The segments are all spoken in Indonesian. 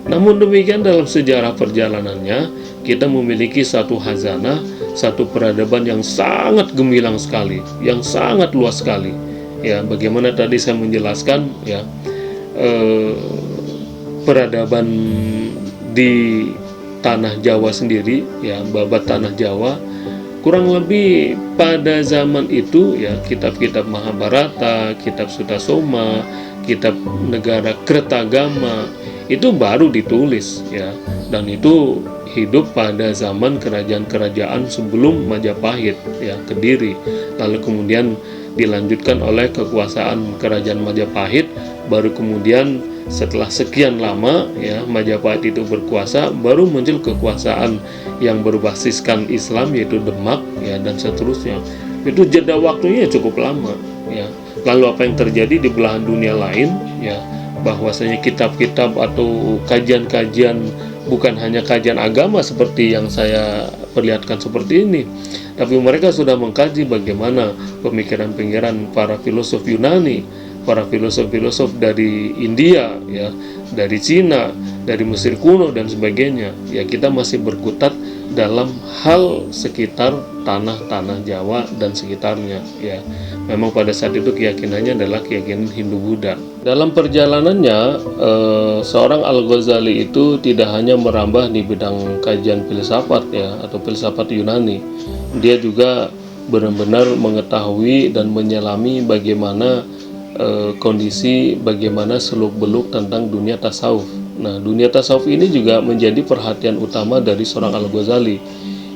Namun demikian, dalam sejarah perjalanannya kita memiliki satu khazanah, satu peradaban yang sangat gemilang sekali, yang sangat luas sekali. Ya, bagaimana tadi saya menjelaskan ya, peradaban di tanah Jawa sendiri ya, babat tanah Jawa, kurang lebih pada zaman itu ya, kitab-kitab Mahabharata, kitab Sutasoma, kitab Negara Kertagama itu baru ditulis ya, dan itu hidup pada zaman kerajaan-kerajaan sebelum Majapahit ya, Kediri, lalu kemudian dilanjutkan oleh kekuasaan kerajaan Majapahit, baru kemudian setelah sekian lama ya Majapahit itu berkuasa, baru muncul kekuasaan yang berbasiskan Islam yaitu Demak ya, dan seterusnya. Itu jeda waktunya cukup lama ya. Lalu apa yang terjadi di belahan dunia lain ya, bahwasanya kitab-kitab atau kajian-kajian, bukan hanya kajian agama seperti yang saya perlihatkan seperti ini, tapi mereka sudah mengkaji bagaimana pemikiran-pemikiran para filosof Yunani, para filosof-filosof dari India ya, dari Cina, dari Mesir kuno dan sebagainya. Ya, kita masih berkutat dalam hal sekitar tanah-tanah Jawa dan sekitarnya ya. Memang pada saat itu keyakinannya adalah keyakinan Hindu-Buddha. Dalam perjalanannya, seorang Al-Ghazali itu tidak hanya merambah di bidang kajian filsafat ya, atau filsafat Yunani. Dia juga benar-benar mengetahui dan menyelami bagaimana kondisi, bagaimana seluk-beluk tentang dunia tasawuf. Nah, dunia tasawuf ini juga menjadi perhatian utama dari seorang Al-Ghazali,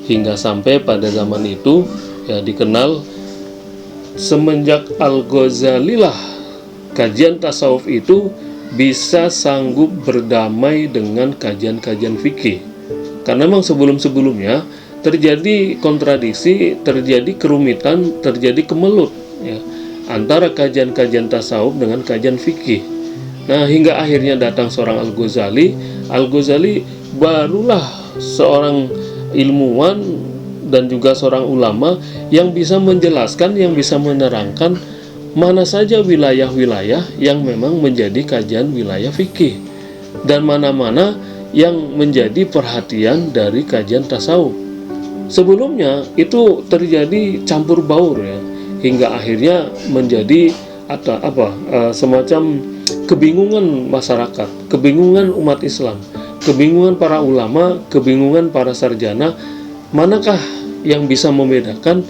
hingga sampai pada zaman itu ya dikenal, semenjak Al-Ghazali lah kajian tasawuf itu bisa sanggup berdamai dengan kajian-kajian fikih. Karena memang sebelum-sebelumnya terjadi kontradiksi, terjadi kerumitan, terjadi kemelut ya, antara kajian-kajian tasawuf dengan kajian fikih. Nah, hingga akhirnya datang seorang Al-Ghazali. Al-Ghazali barulah seorang ilmuwan dan juga seorang ulama yang bisa menjelaskan, yang bisa menerangkan mana saja wilayah-wilayah yang memang menjadi kajian wilayah fikih, dan mana-mana yang menjadi perhatian dari kajian tasawuf. Sebelumnya itu terjadi campur baur ya, hingga akhirnya menjadi semacam kebingungan masyarakat, kebingungan umat Islam, kebingungan para ulama, kebingungan para sarjana, manakah yang bisa membedakan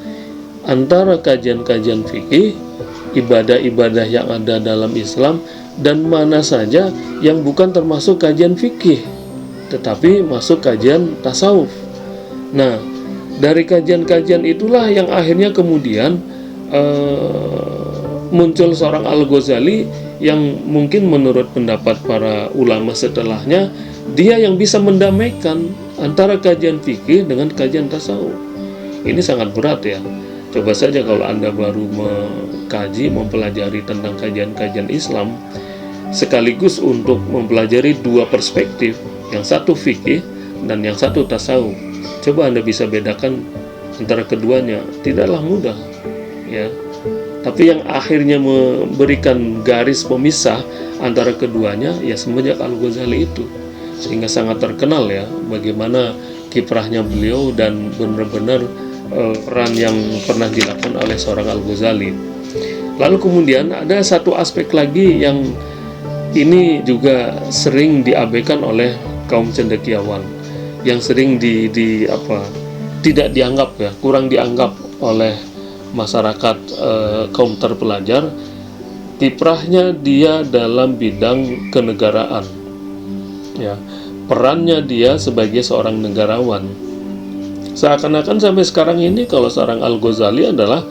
antara kajian-kajian fikih, ibadah-ibadah yang ada dalam Islam, dan mana saja yang bukan termasuk kajian fikih tetapi masuk kajian tasawuf. Nah, dari kajian-kajian itulah yang akhirnya kemudian muncul seorang Al-Ghazali yang mungkin menurut pendapat para ulama setelahnya, dia yang bisa mendamaikan antara kajian fikih dengan kajian tasawuf. Ini sangat berat ya. Coba saja kalau Anda baru mengkaji, mempelajari tentang kajian-kajian Islam, sekaligus untuk mempelajari dua perspektif, yang satu fikih dan yang satu tasawuf. Coba Anda bisa bedakan antara keduanya, tidaklah mudah ya. Tapi yang akhirnya memberikan garis pemisah antara keduanya ya semenjak Al-Ghazali itu, sehingga sangat terkenal ya bagaimana kiprahnya beliau dan benar-benar peran yang pernah dilakukan oleh seorang Al-Ghazali. Lalu kemudian ada satu aspek lagi yang ini juga sering diabaikan oleh kaum cendekiawan, yang sering tidak dianggap ya, kurang dianggap oleh masyarakat kaum terpelajar. Kiprahnya dia dalam bidang kenegaraan ya, perannya dia sebagai seorang negarawan. Seakan-akan sampai sekarang ini kalau seorang Al-Ghazali adalah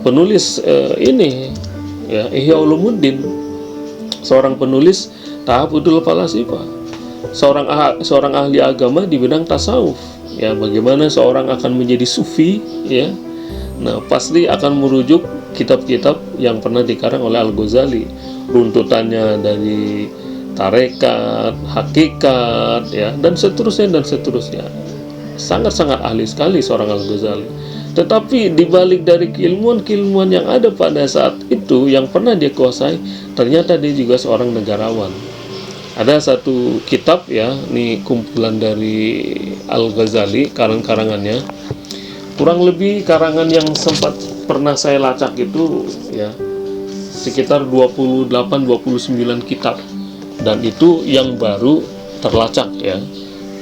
penulis ini ya, Ihya Ulumuddin, seorang penulis Tahafudul Falasifah, seorang ahli agama di bidang tasawuf ya, bagaimana seorang akan menjadi sufi ya. Nah, pasti akan merujuk kitab-kitab yang pernah dikarang oleh Al-Ghazali, runtutannya dari tarekat, hakikat ya, dan seterusnya. Sangat-sangat ahli sekali seorang Al-Ghazali. Tetapi dibalik dari keilmuan-keilmuan yang ada pada saat itu yang pernah dia kuasai, ternyata dia juga seorang negarawan. Ada satu kitab ya, ini kumpulan dari Al-Ghazali, karang-karangannya. Kurang lebih karangan yang sempat pernah saya lacak itu ya sekitar 28-29 kitab. Dan itu yang baru terlacak ya.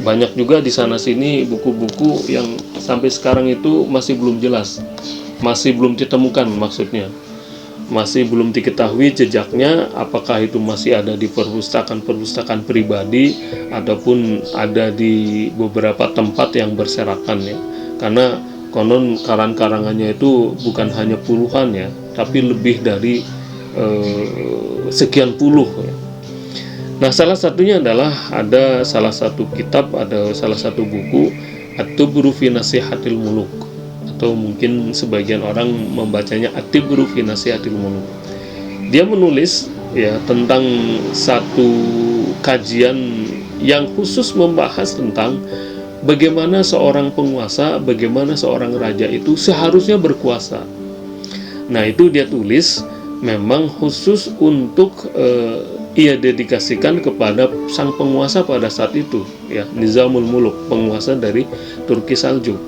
Banyak juga di sana sini buku-buku yang sampai sekarang itu masih belum jelas. Masih belum ditemukan maksudnya. Masih belum diketahui jejaknya, apakah itu masih ada di perpustakaan-perpustakaan pribadi ataupun ada di beberapa tempat yang berserakan ya. Karena konon karang-karangannya itu bukan hanya puluhan ya, tapi lebih dari sekian puluh ya. Nah, salah satunya adalah ada salah satu kitab, ada salah satu buku At-Tibru fi Nasihatil Muluk, atau mungkin sebagian orang membacanya At-Tibru fi Nasihatil Muluk. Dia menulis ya tentang satu kajian yang khusus membahas tentang bagaimana seorang penguasa, bagaimana seorang raja itu seharusnya berkuasa. Nah, itu dia tulis memang khusus untuk ia dedikasikan kepada sang penguasa pada saat itu ya, Nizamul Muluk, penguasa dari Turki Saljuk.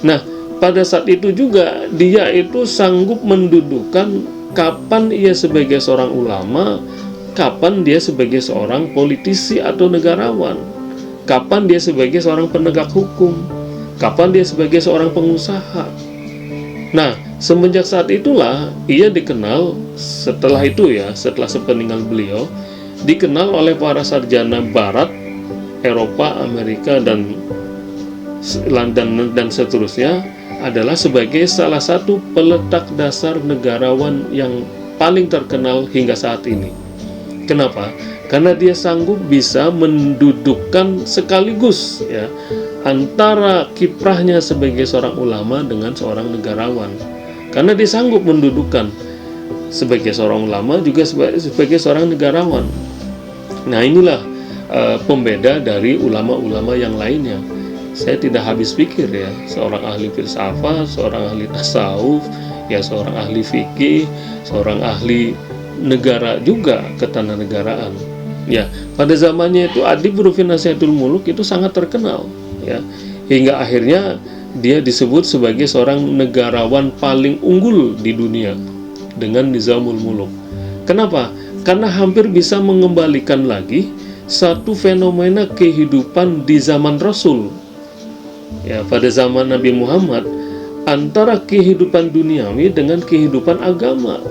Nah, pada saat itu juga dia itu sanggup mendudukan kapan ia sebagai seorang ulama, kapan dia sebagai seorang politisi atau negarawan, kapan dia sebagai seorang penegak hukum, kapan dia sebagai seorang pengusaha. Nah, semenjak saat itulah ia dikenal, setelah itu ya, setelah sepeninggal beliau, dikenal oleh para sarjana barat, Eropa, Amerika, dan seterusnya adalah sebagai salah satu peletak dasar negarawan yang paling terkenal hingga saat ini. Kenapa? Karena dia sanggup bisa mendudukkan sekaligus ya antara kiprahnya sebagai seorang ulama dengan seorang negarawan. Karena dia sanggup mendudukkan sebagai seorang ulama juga sebagai seorang negarawan. Nah, inilah pembeda dari ulama-ulama yang lainnya. Saya tidak habis pikir ya, seorang ahli filsafat, seorang ahli tasawuf, ya seorang ahli fikih, seorang ahli negara juga, ketatanegaraan. Ya, pada zamannya itu At-Tibru fi Nasihatil Muluk itu sangat terkenal ya. Hingga akhirnya dia disebut sebagai seorang negarawan paling unggul di dunia dengan Nizamul Muluk. Kenapa? Karena hampir bisa mengembalikan lagi satu fenomena kehidupan di zaman Rasul. Ya, pada zaman Nabi Muhammad, antara kehidupan duniawi dengan kehidupan agama.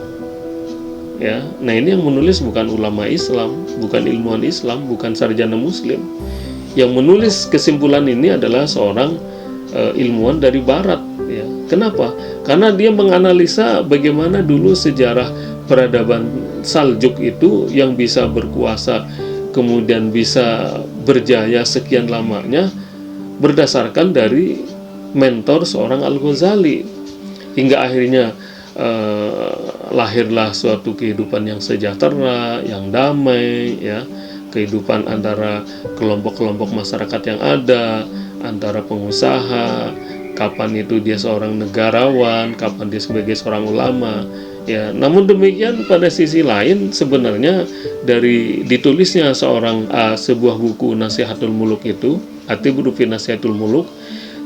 Ya, nah ini yang menulis bukan ulama Islam, bukan ilmuwan Islam, bukan sarjana Muslim. Yang menulis kesimpulan ini adalah seorang ilmuwan dari Barat. Ya, kenapa? Karena dia menganalisa bagaimana dulu sejarah peradaban Saljuk itu yang bisa berkuasa, kemudian bisa berjaya sekian lamanya, berdasarkan dari mentor seorang Al-Ghazali, hingga akhirnya lahirlah suatu kehidupan yang sejahtera, yang damai ya, kehidupan antara kelompok-kelompok masyarakat yang ada, antara pengusaha, kapan itu dia seorang negarawan, kapan dia sebagai seorang ulama ya. Namun demikian pada sisi lain sebenarnya dari ditulisnya sebuah buku Nasihatul Muluk itu, At-Tibru fi Nasihatul Muluk,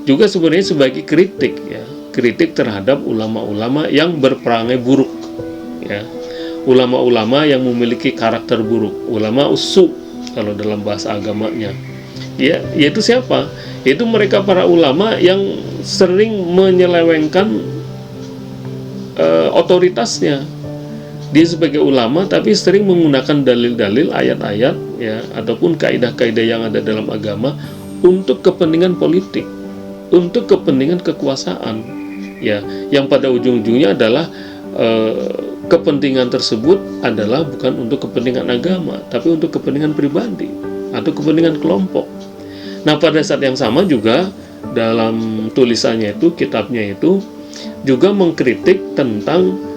juga sebenarnya sebagai kritik ya, kritik terhadap ulama-ulama yang berperangai buruk ya, ulama-ulama yang memiliki karakter buruk, ulama usu kalau dalam bahasa agamanya ya. Yaitu siapa? Itu mereka para ulama yang sering menyelewengkan otoritasnya. Dia sebagai ulama tapi sering menggunakan dalil-dalil, ayat-ayat ya, ataupun kaidah-kaidah yang ada dalam agama untuk kepentingan politik, untuk kepentingan kekuasaan ya, yang pada ujung-ujungnya adalah kepentingan tersebut adalah bukan untuk kepentingan agama, tapi untuk kepentingan pribadi atau kepentingan kelompok. Nah, pada saat yang sama juga dalam tulisannya itu, kitabnya itu juga mengkritik tentang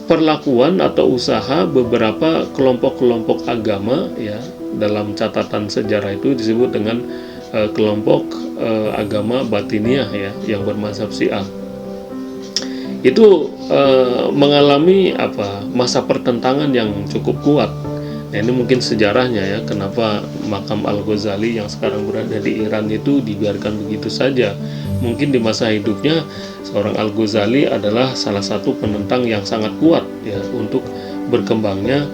perlakuan atau usaha beberapa kelompok-kelompok agama ya. Dalam catatan sejarah itu disebut dengan kelompok agama Batiniyah ya, yang bermazhab Syiah. Itu mengalami masa pertentangan yang cukup kuat Nah, ini mungkin sejarahnya ya, kenapa makam Al-Ghazali yang sekarang berada di Iran itu dibiarkan begitu saja. Mungkin di masa hidupnya seorang Al-Ghazali adalah salah satu penentang yang sangat kuat ya untuk berkembangnya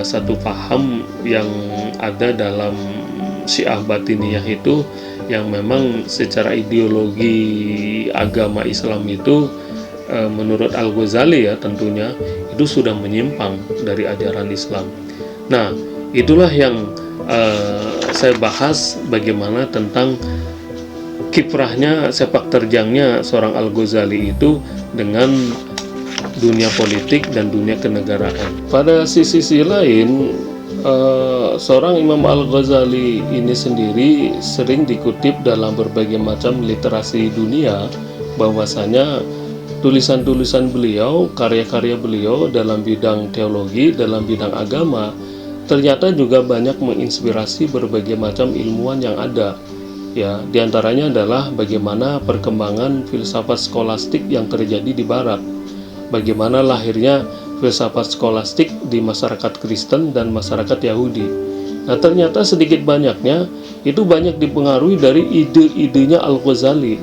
satu paham yang ada dalam Syiah Batiniyah itu, yang memang secara ideologi agama Islam itu menurut Al-Ghazali ya tentunya itu sudah menyimpang dari ajaran Islam. Nah, itulah yang saya bahas, bagaimana tentang kiprahnya, sepak terjangnya seorang Al-Ghazali itu dengan dunia politik dan dunia kenegaraan. Pada sisi lain, seorang Imam Al-Ghazali ini sendiri sering dikutip dalam berbagai macam literasi dunia, bahwasanya tulisan-tulisan beliau, karya-karya beliau dalam bidang teologi, dalam bidang agama, ternyata juga banyak menginspirasi berbagai macam ilmuwan yang ada. Ya, diantaranya adalah bagaimana perkembangan filsafat skolastik yang terjadi di Barat, bagaimana lahirnya filsafat skolastik di masyarakat Kristen dan masyarakat Yahudi. Nah, ternyata sedikit banyaknya itu banyak dipengaruhi dari ide-idenya Al-Ghazali.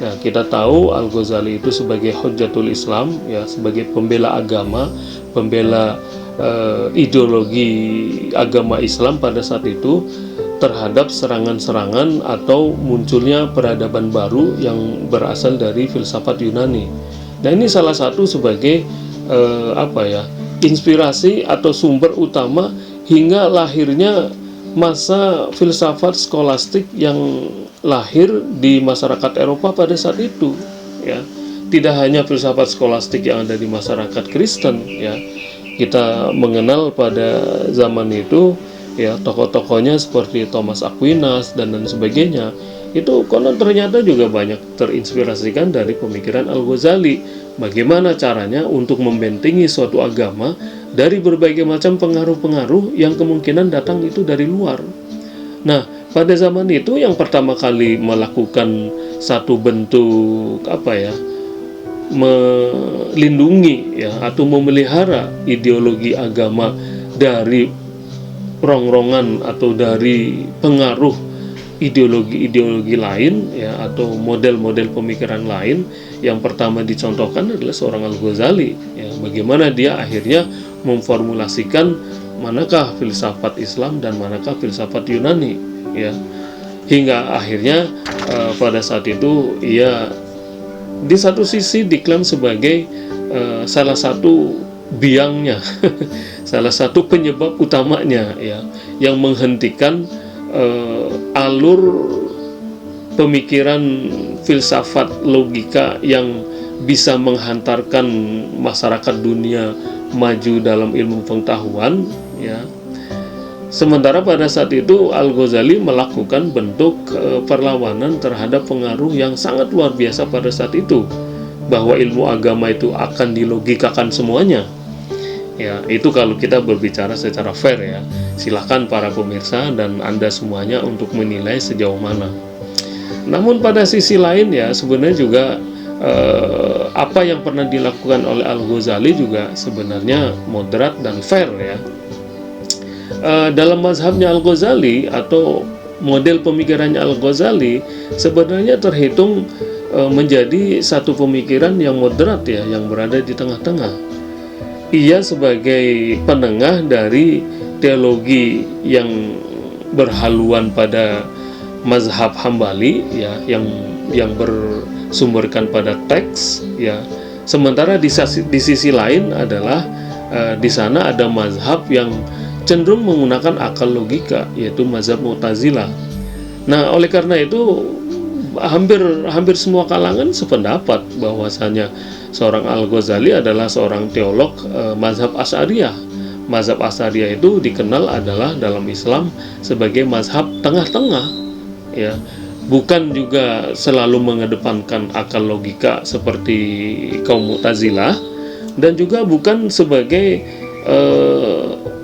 Nah, kita tahu Al-Ghazali itu sebagai Hujjatul Islam, ya, sebagai pembela agama, pembela ideologi agama Islam pada saat itu terhadap serangan-serangan atau munculnya peradaban baru yang berasal dari filsafat Yunani. Nah, ini salah satu sebagai inspirasi atau sumber utama hingga lahirnya masa filsafat skolastik yang lahir di masyarakat Eropa pada saat itu, ya. Tidak hanya filsafat skolastik yang ada di masyarakat Kristen, ya. Kita mengenal pada zaman itu ya tokoh-tokohnya seperti Thomas Aquinas dan sebagainya, itu konon ternyata juga banyak terinspirasikan dari pemikiran Al-Ghazali. Bagaimana caranya untuk membentengi suatu agama dari berbagai macam pengaruh-pengaruh yang kemungkinan datang itu dari luar. Nah, pada zaman itu yang pertama kali melakukan satu bentuk melindungi ya atau memelihara ideologi agama dari rongrongan atau dari pengaruh ideologi-ideologi lain ya atau model-model pemikiran lain, yang pertama dicontohkan adalah seorang Al-Ghazali ya, bagaimana dia akhirnya memformulasikan manakah filsafat Islam dan manakah filsafat Yunani ya, hingga akhirnya pada saat itu ia di satu sisi diklaim sebagai salah satu biangnya salah satu penyebab utamanya ya yang menghentikan alur pemikiran filsafat logika yang bisa menghantarkan masyarakat dunia maju dalam ilmu pengetahuan ya. Sementara pada saat itu Al-Ghazali melakukan bentuk perlawanan terhadap pengaruh yang sangat luar biasa pada saat itu, bahwa ilmu agama itu akan dilogikakan semuanya. Ya, itu kalau kita berbicara secara fair ya. Silahkan para pemirsa dan Anda semuanya untuk menilai sejauh mana. Namun pada sisi lain ya sebenarnya juga apa yang pernah dilakukan oleh Al-Ghazali juga sebenarnya moderat dan fair ya. Dalam mazhabnya Al-Ghazali atau model pemikirannya Al-Ghazali sebenarnya terhitung menjadi satu pemikiran yang moderat ya, yang berada di tengah-tengah. Ia sebagai penengah dari teologi yang berhaluan pada mazhab Hambali ya, yang bersumberkan pada teks ya. Sementara di sisi lain adalah di sana ada mazhab yang cenderung menggunakan akal logika, yaitu mazhab Mu'tazilah. Nah, oleh karena itu hampir semua kalangan sependapat bahwasanya seorang Al-Ghazali adalah seorang teolog mazhab Asy'ariyah. Mazhab Asy'ariyah itu dikenal adalah dalam Islam sebagai mazhab tengah-tengah ya. Bukan juga selalu mengedepankan akal logika seperti kaum Mu'tazilah, dan juga bukan sebagai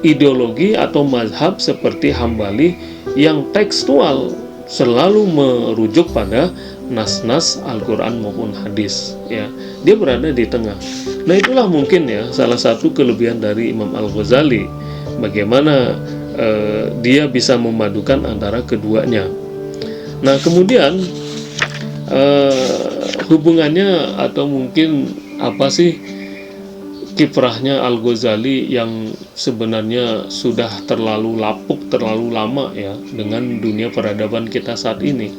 ideologi atau mazhab seperti Hambali yang tekstual, selalu merujuk pada nas-nas Al-Quran maupun hadis ya. Dia berada di tengah. Nah, itulah mungkin ya salah satu kelebihan dari Imam Al-Ghazali. bagaimana dia bisa memadukan antara keduanya. Nah, kemudian hubungannya atau mungkin apa sih kiprahnya Al-Ghazali yang sebenarnya sudah terlalu lapuk, terlalu lama ya dengan dunia peradaban kita saat ini.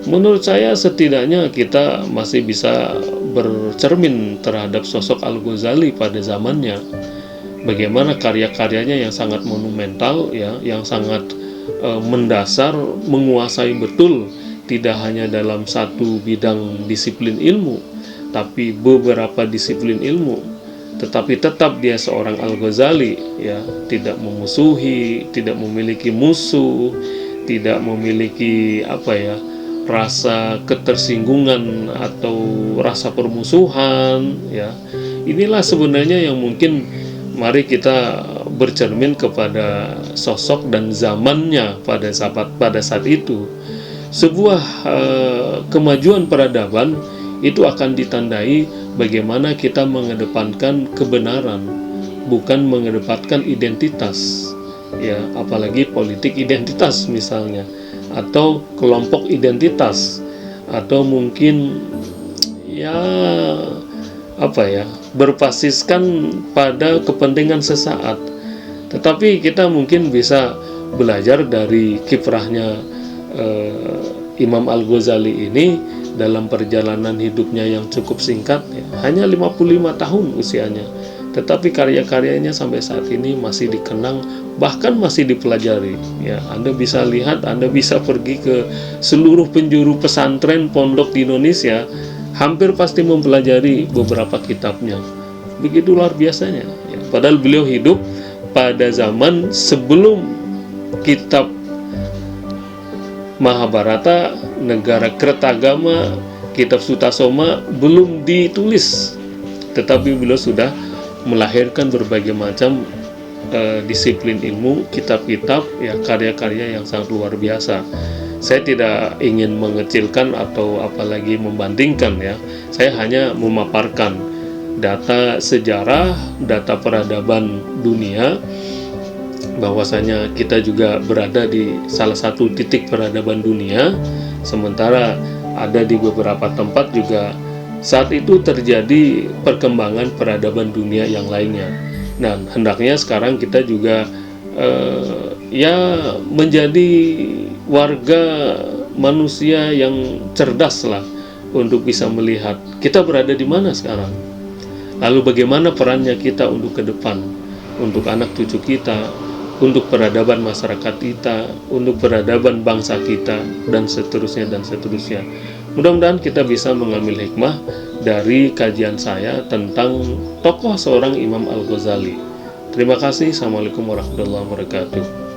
Menurut saya setidaknya kita masih bisa bercermin terhadap sosok Al-Ghazali pada zamannya. Bagaimana karya-karyanya yang sangat monumental ya, yang sangat mendasar, menguasai betul tidak hanya dalam satu bidang disiplin ilmu, tapi beberapa disiplin ilmu. Tetapi tetap dia seorang Al-Ghazali ya, tidak memusuhi, tidak memiliki musuh, tidak memiliki rasa ketersinggungan atau rasa permusuhan ya. Inilah sebenarnya yang mungkin mari kita bercermin kepada sosok dan zamannya pada saat itu. Sebuah kemajuan peradaban itu akan ditandai bagaimana kita mengedepankan kebenaran, bukan mengedepankan identitas ya, apalagi politik identitas misalnya, atau kelompok identitas, atau mungkin berbasiskan pada kepentingan sesaat. Tetapi kita mungkin bisa belajar dari kiprahnya Imam Al-Ghazali ini dalam perjalanan hidupnya yang cukup singkat ya, hanya 55 tahun usianya, tetapi karya-karyanya sampai saat ini masih dikenang, bahkan masih dipelajari ya. Anda bisa lihat, Anda bisa pergi ke seluruh penjuru pesantren pondok di Indonesia, hampir pasti mempelajari beberapa kitabnya. Begitu luar biasanya ya. Padahal beliau hidup pada zaman sebelum kitab Mahabharata, Negara Kertagama, kitab Sutasoma belum ditulis, tetapi beliau sudah melahirkan berbagai macam disiplin ilmu, kitab-kitab ya, karya-karya yang sangat luar biasa. Saya tidak ingin mengecilkan atau apalagi membandingkan ya. Saya hanya memaparkan data sejarah, data peradaban dunia, bahwasanya kita juga berada di salah satu titik peradaban dunia, sementara ada di beberapa tempat juga saat itu terjadi perkembangan peradaban dunia yang lainnya. Dan hendaknya sekarang kita juga menjadi warga manusia yang cerdas lah, untuk bisa melihat kita berada di mana sekarang, lalu bagaimana perannya kita untuk ke depan, untuk anak cucu kita, untuk peradaban masyarakat kita, untuk peradaban bangsa kita, dan seterusnya dan seterusnya. Mudah-mudahan kita bisa mengambil hikmah dari kajian saya tentang tokoh seorang Imam Al-Ghazali. Terima kasih. Assalamualaikum warahmatullahi wabarakatuh.